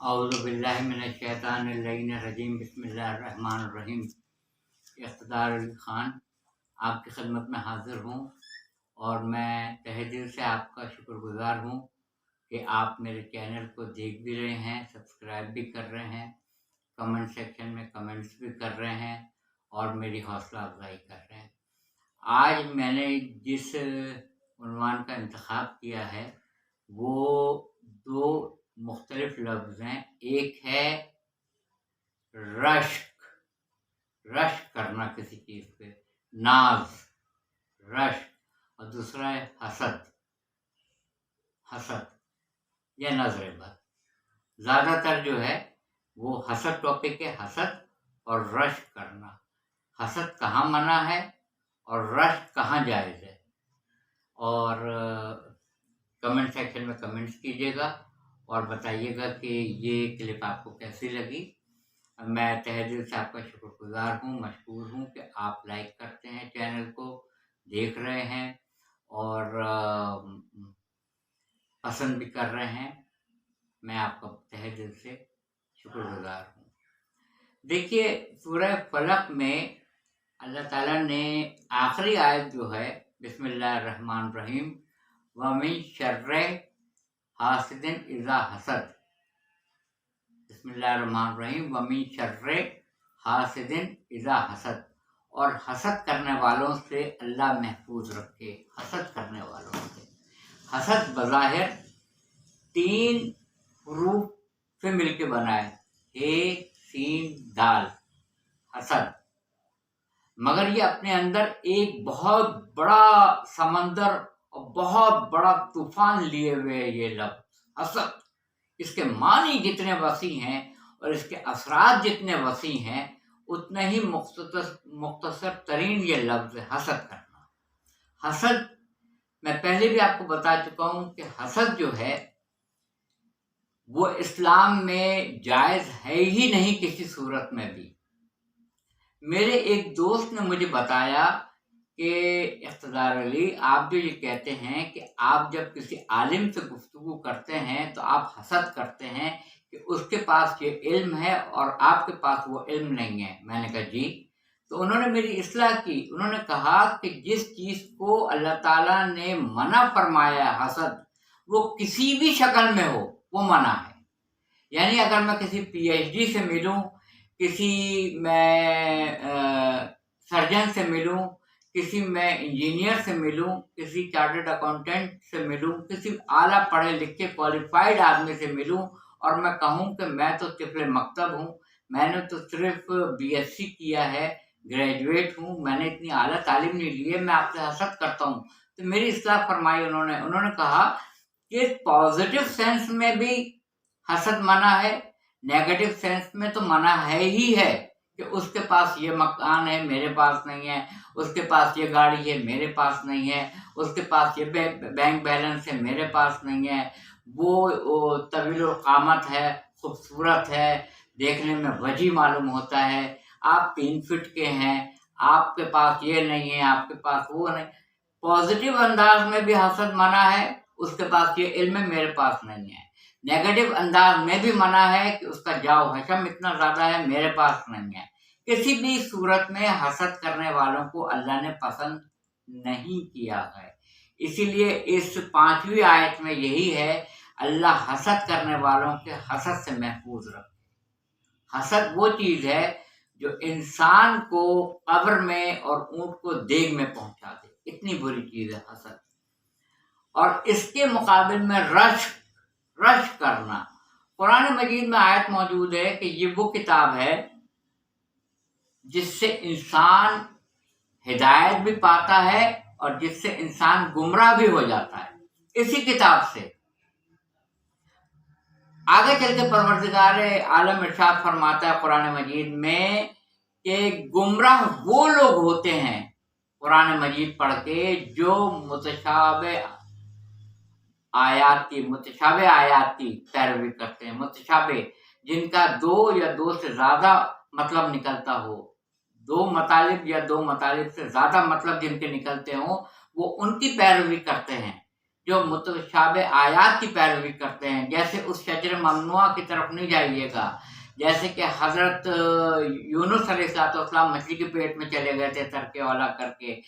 اعوذ باللہ من الشیطان اللعین الرجیم بسم اللہ الرحمن الرحیم۔ اقتدار علی خان آپ کی خدمت میں حاضر ہوں اور میں تہہ دل سے آپ کا شکر گزار ہوں کہ آپ میرے چینل کو دیکھ بھی رہے ہیں، سبسکرائب بھی کر رہے ہیں، کمنٹ سیکشن میں کمنٹس بھی کر رہے ہیں اور میری حوصلہ افزائی کر رہے ہیں۔ آج میں نے جس عنوان کا انتخاب کیا ہے وہ دو مختلف لفظ ہیں۔ ایک ہے رشک کرنا کسی چیز پہ، ناز، رشک، اور دوسرا ہے حسد یا نظر بد۔ زیادہ تر جو ہے وہ حسد ٹاپک ہے، حسد اور رشک کرنا۔ حسد کہاں منع ہے اور رشک کہاں جائز ہے، اور کمنٹ سیکشن میں کمنٹس کیجیے گا اور بتائیے گا کہ یہ کلپ آپ کو کیسی لگی۔ میں تہہ دل سے آپ کا شکر گزار ہوں، مشکور ہوں کہ آپ لائک کرتے ہیں، چینل کو دیکھ رہے ہیں اور پسند بھی کر رہے ہیں۔ میں آپ کا تہہ دل سے شکر گزار ہوں۔ دیکھیے، سورہ فلق میں اللہ تعالیٰ نے آخری آیت جو ہے بسم اللہ الرحمن الرحیم وَمِن شَرِّ حاسد اذا حسد، بسم اللہ الرحمن الرحیم وَمِن شَرِّ حاسد اذا حسد، اور حسد کرنے والوں سے اللہ محفوظ رکھے۔ حسد کرنے والوں سے، حسد بظاہر 3 حروف سے مل کے بنا ہے، ح س د، حسد، مگر یہ اپنے اندر ایک بہت بڑا سمندر اور بہت بڑا طوفان لیے ہوئے یہ لفظ حسد۔ اس کے معنی جتنے وسیع ہیں اور اس کے اثرات جتنے وسیع ہیں اتنے ہی مختصر ترین یہ لفظ ہے، حسد کرنا۔ حسد میں پہلے بھی آپ کو بتا چکا ہوں کہ حسد جو ہے وہ اسلام میں جائز ہے ہی نہیں کسی صورت میں بھی۔ میرے ایک دوست نے مجھے بتایا کہ اقتدار علی، آپ جو یہ کہتے ہیں کہ آپ جب کسی عالم سے گفتگو کرتے ہیں تو آپ حسد کرتے ہیں کہ اس کے پاس یہ علم ہے اور آپ کے پاس وہ علم نہیں ہے۔ میں نے کہا جی، تو انہوں نے میری اصلاح کی۔ انہوں نے کہا کہ جس چیز کو اللہ تعالیٰ نے منع فرمایا ہے حسد، وہ کسی بھی شکل میں ہو وہ منع ہے۔ یعنی اگر میں کسی پی ایچ ڈی سے ملوں، کسی میں سرجن سے ملوں، کسی میں انجینئر سے ملوں، کسی چارٹرڈ اکاؤنٹنٹ سے ملوں، کسی اعلیٰ پڑھے لکھے کوالیفائڈ آدمی سے ملوں اور میں کہوں کہ میں تو طفل مکتب ہوں، میں نے تو صرف بی ایس سی کیا ہے، گریجویٹ ہوں، میں نے اتنی اعلیٰ تعلیم نہیں لی ہے، میں آپ سے حسد کرتا ہوں، تو میری اصلاح فرمائی انہوں نے کہا کہ پازیٹیو سینس میں بھی حسد منع ہے، نیگیٹو سینس میں تو منع ہے ہی ہے کہ اس کے پاس یہ مکان ہے میرے پاس نہیں ہے، اس کے پاس یہ گاڑی ہے میرے پاس نہیں ہے، اس کے پاس یہ بینک بیلنس ہے میرے پاس نہیں ہے، وہ طویل القامت ہے، خوبصورت ہے، دیکھنے میں وجیح معلوم ہوتا ہے، آپ 3 فٹ کے ہیں، آپ کے پاس یہ نہیں ہے، آپ کے پاس وہ نہیں۔ پازیٹیو انداز میں بھی حسد منع ہے، اس کے پاس یہ علم ہے میرے پاس نہیں ہے۔ نیگیٹو انداز میں بھی منع ہے کہ اس کا جاؤ حشم اتنا زیادہ ہے میرے پاس نہیں ہے۔ کسی بھی صورت میں حسد کرنے والوں کو اللہ نے پسند نہیں کیا ہے۔ اسی لیے اس 5ویں آیت میں یہی ہے، اللہ حسد کرنے والوں کے حسد سے محفوظ رکھے۔ حسد وہ چیز ہے جو انسان کو قبر میں اور اونٹ کو دیگ میں پہنچا دے، اتنی بری چیز ہے حسد۔ اور اس کے مقابل میں رشک کرنا، قرآن مجید میں آیت موجود ہے کہ یہ وہ کتاب ہے جس سے انسان ہدایت بھی پاتا ہے اور جس سے انسان گمراہ بھی ہو جاتا ہے۔ اسی کتاب سے آگے چل کے پروردگار عالم ارشاد فرماتا ہے قرآن مجید میں کہ گمراہ وہ لوگ ہوتے ہیں قرآن مجید پڑھ کے جو متشابہ آیات کی پیروی کرتے ہیں۔ متشابہ جن کا 2 یا 2 سے زیادہ مطلب نکلتا ہو، 2 مطالب یا 2 مطالب سے زیادہ مطلب جن کے نکلتے ہوں، وہ ان کی پیروی کرتے ہیں۔ جو متشابہ آیات کی پیروی کرتے ہیں، جیسے اس شجر ممنوع کی طرف نہیں جائیے گا، جیسے کہ حضرت یونس علیہ السلام مچھلی کے پیٹ میں چلے گئے تھے ترکے والا کر کے،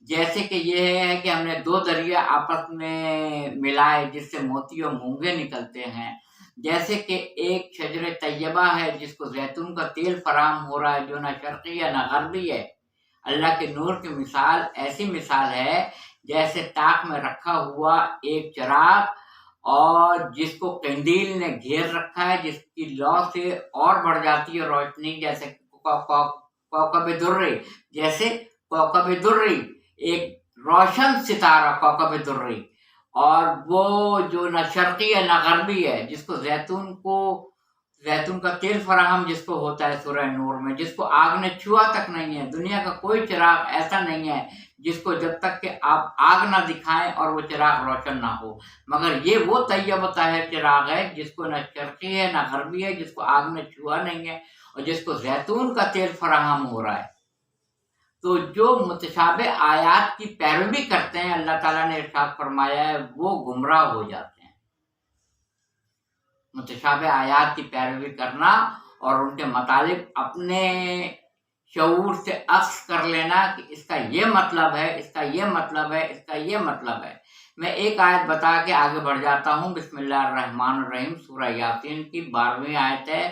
جیسے کہ یہ ہے کہ ہم نے 2 دریا آپس میں ملائے جس سے موتی اور مونگے نکلتے ہیں، جیسے کہ ایک شجر طیبہ ہے جس کو زیتون کا تیل فراہم ہو رہا ہے جو نہ شرقی ہے نہ غربی ہے۔ اللہ کے نور کی مثال ایسی مثال ہے جیسے تاک میں رکھا ہوا ایک چراغ اور جس کو قندیل نے گھیر رکھا ہے، جس کی لو سے اور بڑھ جاتی ہے روشنی، جیسے کوکب درری، جیسے کوکب درری ایک روشن ستارہ کوکب درری، اور وہ جو نہ شرقی ہے نہ غربی ہے، جس کو زیتون کا تیل فراہم جس کو ہوتا ہے سورہ نور میں، جس کو آگ نے چھوا تک نہیں ہے۔ دنیا کا کوئی چراغ ایسا نہیں ہے جس کو جب تک کہ آپ آگ نہ دکھائیں اور وہ چراغ روشن نہ ہو، مگر یہ وہ طیب و طاہر چراغ ہے جس کو نہ شرقی ہے نہ غربی ہے، جس کو آگ نے چھوا نہیں ہے اور جس کو زیتون کا تیل فراہم ہو رہا ہے۔ تو جو متشابہ آیات کی پیروی کرتے ہیں، اللہ تعالیٰ نے ارشاد فرمایا ہے وہ گمراہ ہو جاتے ہیں۔ متشابہ آیات کی پیروی کرنا اور ان کے مطالب اپنے شعور سے عکس کر لینا کہ اس کا یہ مطلب ہے، اس کا یہ مطلب ہے، اس کا یہ مطلب ہے۔ میں ایک آیت بتا کے آگے بڑھ جاتا ہوں۔ بسم اللہ الرحمن الرحیم، سورہ یاسین کی 12ویں آیت ہے،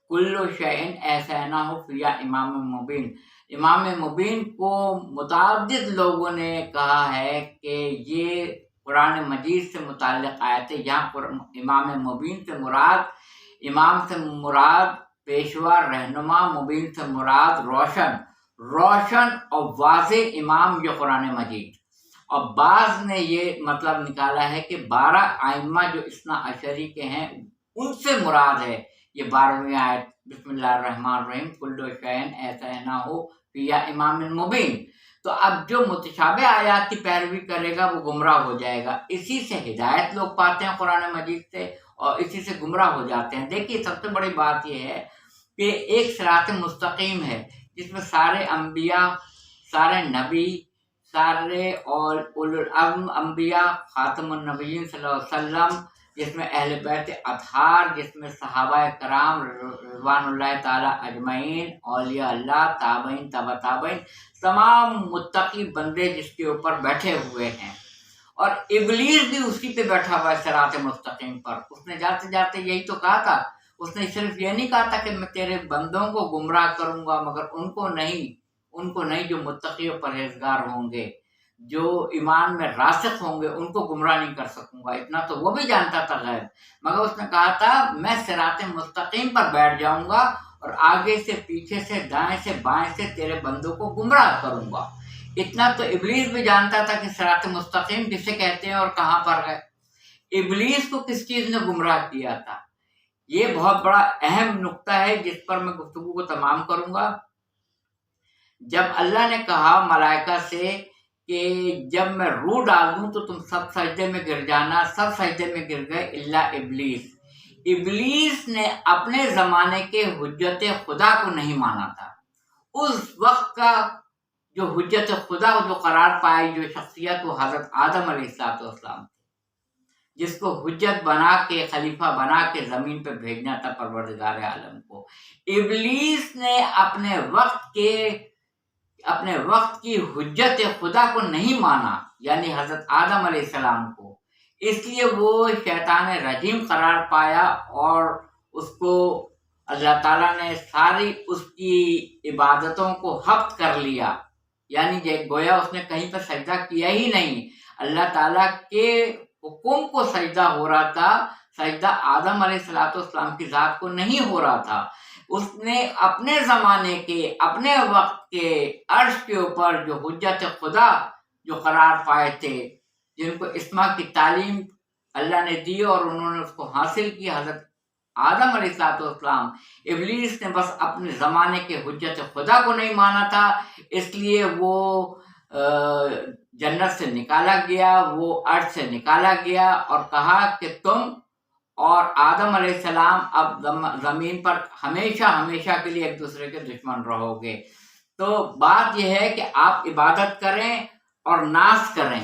کل شیء احصیناہ فی امام مبین۔ امام مبین کو متعدد لوگوں نے کہا ہے کہ یہ قرآن مجید سے متعلق آیت ہے۔ یہاں امام مبین سے مراد، امام سے مراد پیشوا، رہنما، مبین سے مراد روشن اور واضح امام یہ قرآن مجید۔ اور بعض نے یہ مطلب نکالا ہے کہ 12 ائمہ جو اثنا عشری کے ہیں ان سے مراد ہے یہ 12ویں آیت، بسم اللہ الرحمن الرحیم، کل شیء احصیناہ فی امام مبین۔ تو اب جو متشابہ آیات کی پیروی کرے گا وہ گمراہ ہو جائے گا۔ اسی سے ہدایت لوگ پاتے ہیں قرآن مجید سے، اور اسی سے گمراہ ہو جاتے ہیں۔ دیکھیے سب سے بڑی بات یہ ہے کہ ایک صراط مستقیم ہے جس میں سارے انبیاء، سارے نبی، سارے اور اولو العزم انبیاء، خاتم النبیین صلی اللہ علیہ وسلم، جس میں اہل بیت اطہار، جس میں صحابہ کرام رضوان اللہ تعالی اجمعین، اولیاء اللہ، تابعین، تبع تابعین، تمام متقی بندے جس کے اوپر بیٹھے ہوئے ہیں، اور ابلیس بھی اسی پہ بیٹھا ہوا ہے صراط مستقیم پر۔ اس نے جاتے جاتے یہی تو کہا تھا، اس نے صرف یہ نہیں کہا تھا کہ میں تیرے بندوں کو گمراہ کروں گا، مگر ان کو نہیں جو متقی و پرہیزگار ہوں گے، جو ایمان میں راسخ ہوں گے، ان کو گمراہ نہیں کر سکوں گا۔ اتنا تو وہ بھی جانتا تھا غیب، مگر اس نے کہا تھا میں صراط مستقیم پر بیٹھ جاؤں گا اور آگے سے، پیچھے سے، دائیں سے، بائیں سے تیرے بندوں کو گمراہ کروں گا۔ اتنا تو ابلیس بھی جانتا تھا کہ صراط مستقیم کسے کہتے ہیں اور کہاں پر ہے۔ ابلیس کو کس چیز نے گمراہ کیا تھا؟ یہ بہت بڑا اہم نقطہ ہے جس پر میں گفتگو کو تمام کروں گا۔ جب اللہ نے کہا ملائکہ سے کہ جب میں روح ڈال دوں تو تم سب سجدے میں گر جانا، سب سجدے میں گر گئے الا ابلیس۔ ابلیس نے اپنے زمانے کے حجت خدا کو نہیں مانا تھا۔ اس وقت کا جو حجت خدا جو قرار پائی جو شخصیت، وہ حضرت آدم علیہ السلام، جس کو حجت بنا کے، خلیفہ بنا کے زمین پہ بھیجنا تھا پروردگار عالم کو۔ ابلیس نے اپنے وقت کی حجت خدا کو نہیں مانا، یعنی حضرت آدم علیہ السلام کو، اس لیے وہ شیطان رجیم قرار پایا، اور اس کو اللہ تعالیٰ نے ساری اس کی عبادتوں کو حبط کر لیا، یعنی گویا اس نے کہیں پر سجدہ کیا ہی نہیں۔ اللہ تعالیٰ کے حکم کو سجدہ ہو رہا تھا، سجدہ آدم علیہ السلام کی ذات کو نہیں ہو رہا تھا۔ اس نے اپنے زمانے کے، اپنے وقت کے عرش کے اوپر جو حجت خدا جو قرار پائے تھے، جن کو اسما کی تعلیم اللہ نے دی اور انہوں نے اس کو حاصل کی، حضرت آدم علیہ السلام، ابلیس نے بس اپنے زمانے کے حجت خدا کو نہیں مانا تھا، اس لیے وہ جنت سے نکالا گیا، وہ عرش سے نکالا گیا، اور کہا کہ تم اور آدم علیہ السلام اب زمین پر ہمیشہ کے لیے ایک دوسرے کے دشمن رہو گے۔ تو بات یہ ہے کہ آپ عبادت کریں اور ناز کریں،